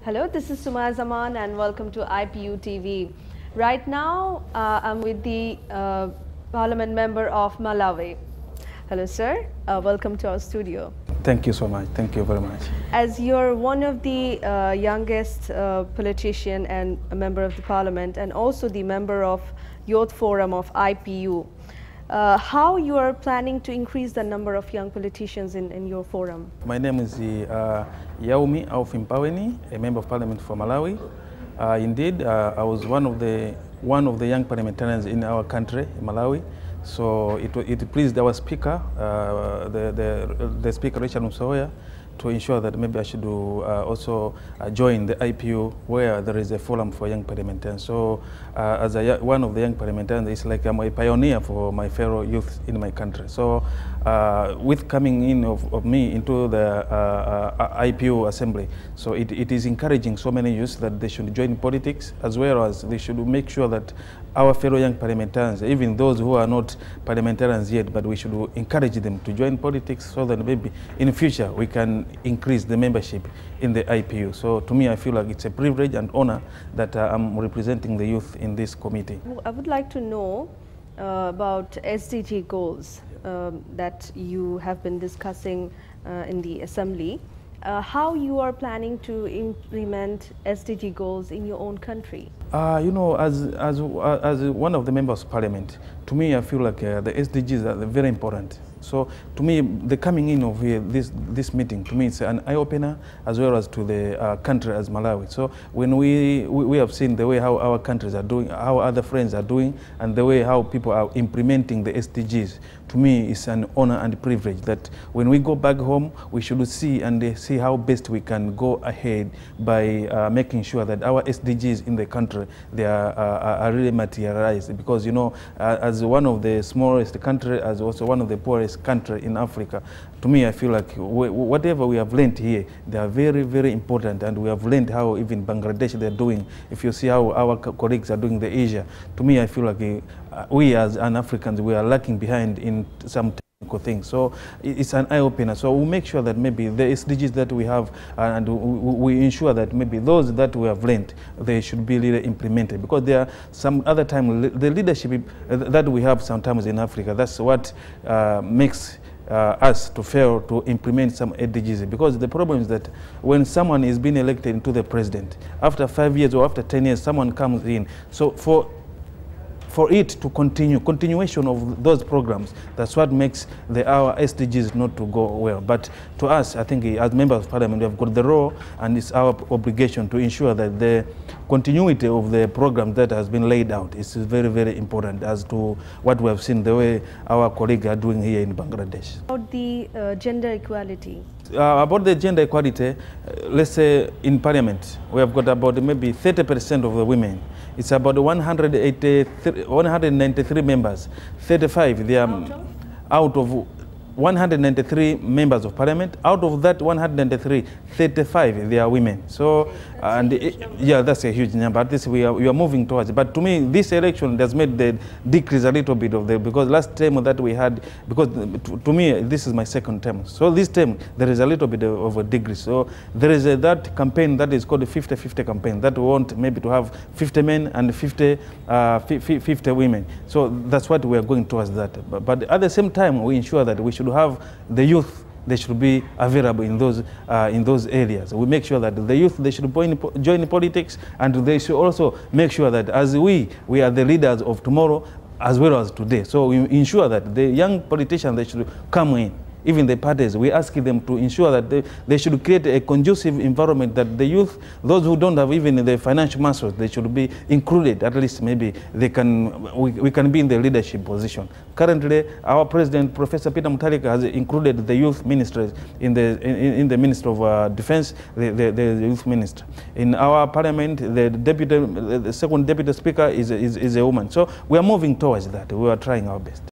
Hello, this is Sumaya Zaman and welcome to IPU TV. Right now, I'm with the Parliament member of Malawi. Hello, sir. Welcome to our studio. Thank you so much. Thank you very much. As you're one of the youngest politician and a member of the Parliament and also the member of Youth Forum of IPU, how you are planning to increase the number of young politicians in your forum? My name is YAUMI of MPAWENI, a member of Parliament for Malawi. Indeed, I was one of the young parliamentarians in our country, Malawi. So it pleased our speaker, the Speaker Richard Musoya, to ensure that maybe I should also join the IPU where there is a forum for young parliamentarians. So as one of the young parliamentarians, it's like I'm a pioneer for my fellow youth in my country. So with coming in of me into the IPU assembly, so it is encouraging so many youths that they should join politics, as well as they should make sure that our fellow young parliamentarians, even those who are not parliamentarians yet, but we should encourage them to join politics so that maybe in the future we can increase the membership in the IPU. So to me, I feel like it's a privilege and honor that I'm representing the youth in this committee. I would like to know about SDG goals that you have been discussing in the assembly. How you are planning to implement SDG goals in your own country? You know, as one of the members of parliament, to me, I feel like the SDGs are very important. So to me, the coming in of this meeting, to me, it's an eye-opener as well as to the country as Malawi. So when we have seen the way how our countries are doing, how other friends are doing, and the way how people are implementing the SDGs, to me, it's an honor and privilege that when we go back home, we should see how best we can go ahead by making sure that our SDGs in the country, they are really materialized. Because, you know, as one of the smallest country, as also one of the poorest country in Africa, to me, I feel like whatever we have learned here, they are very, very important, and we have learned how even Bangladesh they're doing. If you see how our colleagues are doing the Asia, to me, I feel like we as Africans, we are lacking behind in some technical things. So it's an eye-opener. So we'll make sure that maybe the SDGs that we have, and we ensure that maybe those that we have learned, they should be really implemented. Because there are some other time, the leadership that we have sometimes in Africa, that's what makes us to fail to implement some SDGs. Because the problem is that when someone is being elected into the president, after 5 years or after 10 years, someone comes in. So for it to continuation of those programs, that's what makes our SDGs not to go well. But to us, I think as members of parliament, we have got the role, and it's our obligation to ensure that the continuity of the program that has been laid out is very, very important as to what we have seen, the way our colleagues are doing here in Bangladesh. About the gender equality? About the gender equality, let's say in parliament, we have got about maybe 30% of the women. It's about 193 members. 35, they are out of 193 members of parliament. Out of that 193, 35 they are women. So yeah, that's a huge number. At least we are moving towards it. But to me, this election has made the decrease a little bit of the, because last term that we had, because to me this is my second term. So this term there is a little bit of a decrease. So there is that campaign that is called the 50-50 campaign that we want maybe to have 50 men and 50 women. So that's what we are going towards that. But at the same time, we ensure that we should have the youth. They should be available in those areas. We make sure that the youth, they should join politics, and they should also make sure that as we are the leaders of tomorrow as well as today. So we ensure that the young politicians, they should come in. Even the parties, we ask them to ensure that they should create a conducive environment that the youth, those who don't have even the financial muscles, they should be included. At least maybe we can be in the leadership position. Currently, our president, Professor Peter Mutharika, has included the youth ministers in the Minister of Defense, the youth minister. In our parliament, the second deputy speaker is a woman. So we are moving towards that. We are trying our best.